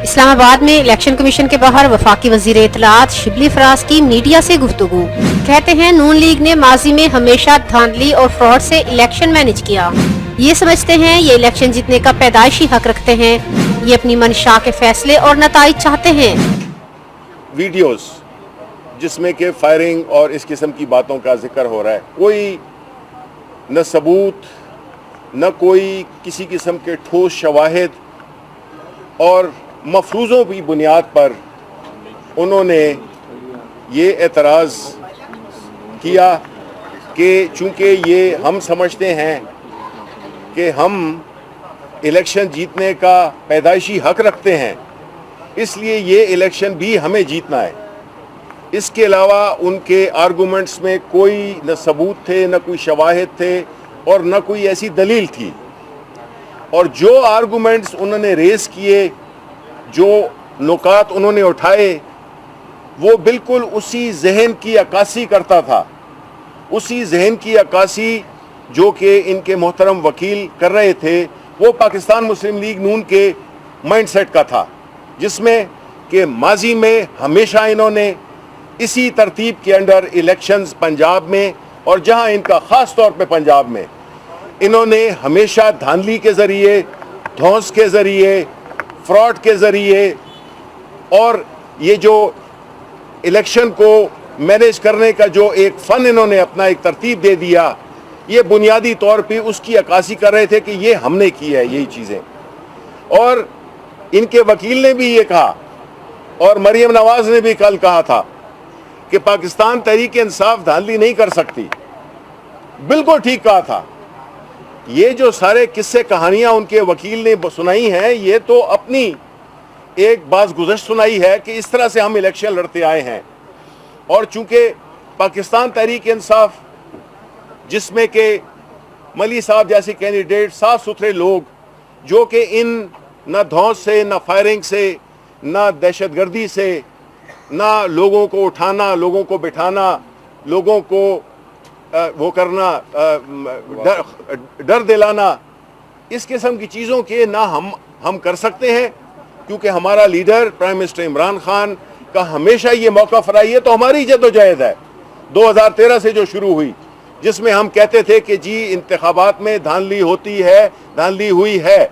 इस्लामाबाद में election commission के बाहर वफाकी वजीर इत्तलाआत शिबली फराज की मीडिया से गुफ्तगू। कहते हैं नून लीग ने माजी में हमेशा धांधली और फ्रॉड से इलेक्शन मैनेज किया। ये समझते हैं ये इलेक्शन जीतने का पैदाइशी हक रखते हैं, ये अपनी मंशा के फैसले और नताइज चाहते हैं। वीडियोस जिसमें कि फायरिंग और इस किस्म की बातों का जिक्र हो रहा है, कोई न सबूत न कोई किसी किस्म के ठोस शवाहिद और मफरूज़ों की बुनियाद पर उन्होंने ये एतराज़ किया कि चूँकि ये हम समझते हैं कि हम इलेक्शन जीतने का पैदाइशी हक रखते हैं, इसलिए ये इलेक्शन भी हमें जीतना है। इसके अलावा उनके आर्गूमेंट्स में कोई न सबूत थे, न कोई शवाहिद थे और न कोई ऐसी दलील थी। और जो आर्गूमेंट्स उन्होंने रेस किए, जो नुकात उन्होंने उठाए, वो बिल्कुल उसी जहन की अक्कासी करता था, उसी जहन की अक्कासी जो कि इनके मोहतरम वकील कर रहे थे, वो पाकिस्तान मुस्लिम लीग नून के माइंडसेट का था, जिसमें कि माजी में हमेशा इन्होंने इसी तरतीब के अंडर इलेक्शंस पंजाब में और जहां इनका ख़ास तौर पे पंजाब में इन्होंने हमेशा धांधली के ज़रिए, धौंस के ज़रिए, फ्रॉड के ज़रिए और ये जो इलेक्शन को मैनेज करने का जो एक फ़न इन्होंने अपना एक तरतीब दे दिया, ये बुनियादी तौर पे उसकी अक्कासी कर रहे थे कि ये हमने की है यही चीज़ें। और इनके वकील ने भी ये कहा और मरियम नवाज ने भी कल कहा था कि पाकिस्तान तहरीक इंसाफ धांधली नहीं कर सकती। बिल्कुल ठीक कहा था। ये जो सारे किस्से कहानियां उनके वकील ने सुनाई हैं, ये तो अपनी एक बात गुज़श्त सुनाई है कि इस तरह से हम इलेक्शन लड़ते आए हैं। और चूंकि पाकिस्तान तहरीक इंसाफ, जिसमें के मली साहब जैसे कैंडिडेट साफ सुथरे लोग जो कि इन न धौंस से, न फायरिंग से, न दहशतगर्दी से, ना लोगों को उठाना, लोगों को बिठाना, लोगों को वो करना, डर दिलाना, इस किस्म की चीज़ों के ना हम कर सकते हैं, क्योंकि हमारा leader prime minister Imran Khan का हमेशा ये मौका फराई है। तो हमारी जद्दोजहद है 2013 से जो शुरू हुई, जिसमें हम कहते थे कि जी इंतखाबात में धांधली होती है, धांधली हुई है।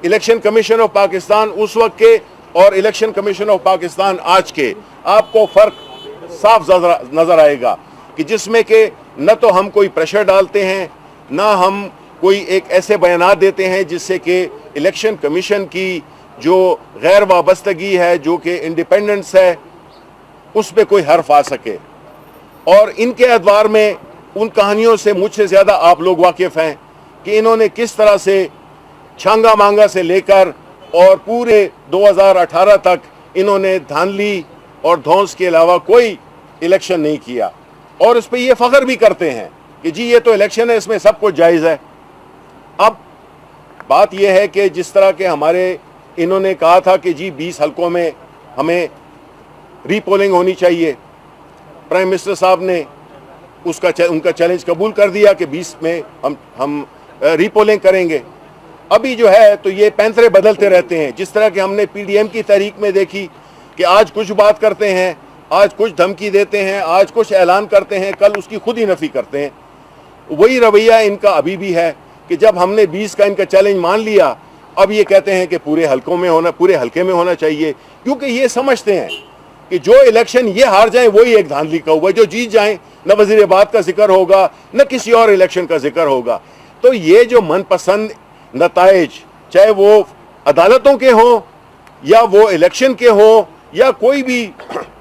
इलेक्शन कमीशन ऑफ पाकिस्तान उस वक्त के और इलेक्शन कमीशन ऑफ पाकिस्तान आज के, आपको फ़र्क साफ नज़र आएगा कि जिसमें कि न तो हम कोई प्रेशर डालते हैं, ना हम कोई एक ऐसे बयानात देते हैं जिससे कि इलेक्शन कमीशन की जो गैर वाबस्तगी है, जो कि इंडिपेंडेंस है, उस पर कोई हर्फ आ सके। और इनके अदवार में उन कहानियों से मुझसे ज़्यादा आप लोग वाकिफ़ हैं कि इन्होंने किस तरह से छांगा मांगा से लेकर और पूरे 2018 तक इन्होंने धांधली और धौंस के अलावा कोई इलेक्शन नहीं किया। और इस पे ये फ़ख्र भी करते हैं कि जी ये तो इलेक्शन है, इसमें सब कुछ जायज़ है। अब बात यह है कि जिस तरह के हमारे इन्होंने कहा था कि जी 20 हलकों में हमें रीपोलिंग होनी चाहिए, प्राइम मिनिस्टर साहब ने उनका चैलेंज कबूल कर दिया कि 20 में हम रीपोलिंग करेंगे। अभी जो है तो ये पैंतरे बदलते रहते हैं, जिस तरह के हमने पीडीएम की तहरीक में देखी कि आज कुछ बात करते हैं, आज कुछ धमकी देते हैं, आज कुछ ऐलान करते हैं, कल उसकी खुद ही नफ़ी करते हैं। वही रवैया इनका अभी भी है कि जब हमने 20 का इनका चैलेंज मान लिया, अब ये कहते हैं कि पूरे हल्के में होना चाहिए, क्योंकि ये समझते हैं कि जो इलेक्शन ये हार जाएं वही एक धांधली का हुआ, जो जीत जाएं न वज़ीराबाद का जिक्र होगा न किसी और इलेक्शन का जिक्र होगा। तो ये जो मनपसंद नताइज, चाहे वो अदालतों के हों या वो इलेक्शन के हों या कोई भी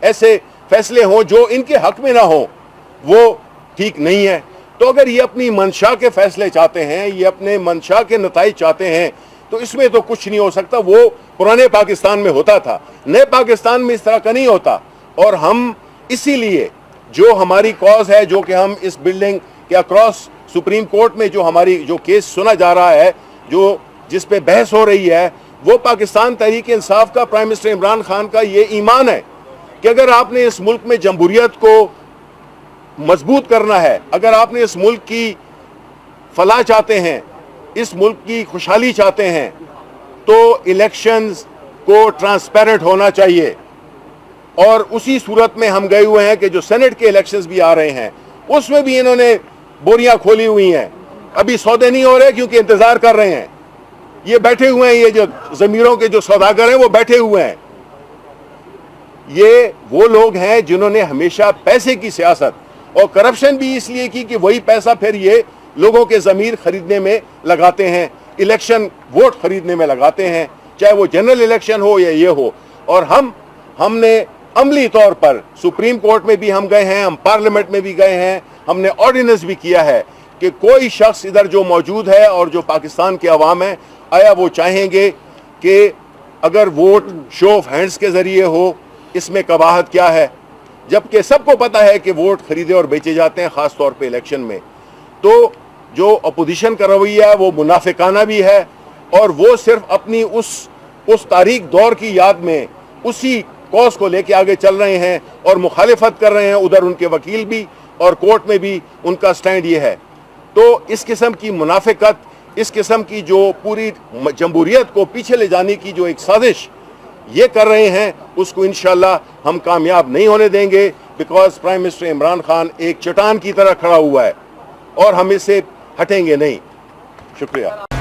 ऐसे फैसले हों जो इनके हक में ना हो, वो ठीक नहीं है। तो अगर ये अपनी मंशा के फैसले चाहते हैं, ये अपने मंशा के नताइज चाहते हैं, तो इसमें तो कुछ नहीं हो सकता। वो पुराने पाकिस्तान में होता था, नए पाकिस्तान में इस तरह का नहीं होता। और हम इसीलिए जो हमारी कॉज है, जो कि हम इस बिल्डिंग के अक्रॉस सुप्रीम कोर्ट में जो हमारी जो केस सुना जा रहा है, जो जिस पे बहस हो रही है, वो पाकिस्तान तहरीक इंसाफ का, प्राइम मिनिस्टर इमरान खान का ये ईमान है कि अगर आपने इस मुल्क में जमहूरियत को मजबूत करना है, अगर आपने इस मुल्क की फलाह चाहते हैं, इस मुल्क की खुशहाली चाहते हैं तो इलेक्शंस को ट्रांसपेरेंट होना चाहिए। और उसी सूरत में हम गए हुए हैं कि जो सेनेट के इलेक्शंस भी आ रहे हैं उसमें भी इन्होंने बोरियां खोली हुई हैं। अभी सौदे नहीं हो रहे क्योंकि इंतजार कर रहे हैं। ये बैठे हुए हैं, ये जो जमीरों के जो सौदागर हैं वो बैठे हुए हैं। ये वो लोग हैं जिन्होंने हमेशा पैसे की सियासत और करप्शन भी इसलिए की कि वही पैसा फिर ये लोगों के ज़मीर खरीदने में लगाते हैं, इलेक्शन वोट खरीदने में लगाते हैं, चाहे वो जनरल इलेक्शन हो या ये हो। और हमने अमली तौर पर सुप्रीम कोर्ट में भी हम गए हैं, हम पार्लियामेंट में भी गए हैं, हमने ऑर्डिनेंस भी किया है कि कोई शख्स इधर जो मौजूद है और जो पाकिस्तान के अवाम है, आया वो चाहेंगे कि अगर वोट शो ऑफ हैंड्स के ज़रिए हो, इसमें कबाहत क्या है, जबकि सबको पता है कि वोट खरीदे और बेचे जाते हैं, ख़ास तौर पे इलेक्शन में। तो जो अपोजिशन का रवैया है वो मुनाफिकाना भी है और वो सिर्फ अपनी उस तारीख दौर की याद में उसी कॉज को लेके आगे चल रहे हैं और मुखालिफत कर रहे हैं। उधर उनके वकील भी और कोर्ट में भी उनका स्टैंड ये है। तो इस किस्म की मुनाफिकत, इस किस्म की जो पूरी जमहूरियत को पीछे ले जाने की जो एक साजिश ये कर रहे हैं, उसको इंशाल्लाह हम कामयाब नहीं होने देंगे। Because prime minister Imran Khan एक चट्टान की तरह खड़ा हुआ है और हम इससे हटेंगे नहीं। शुक्रिया।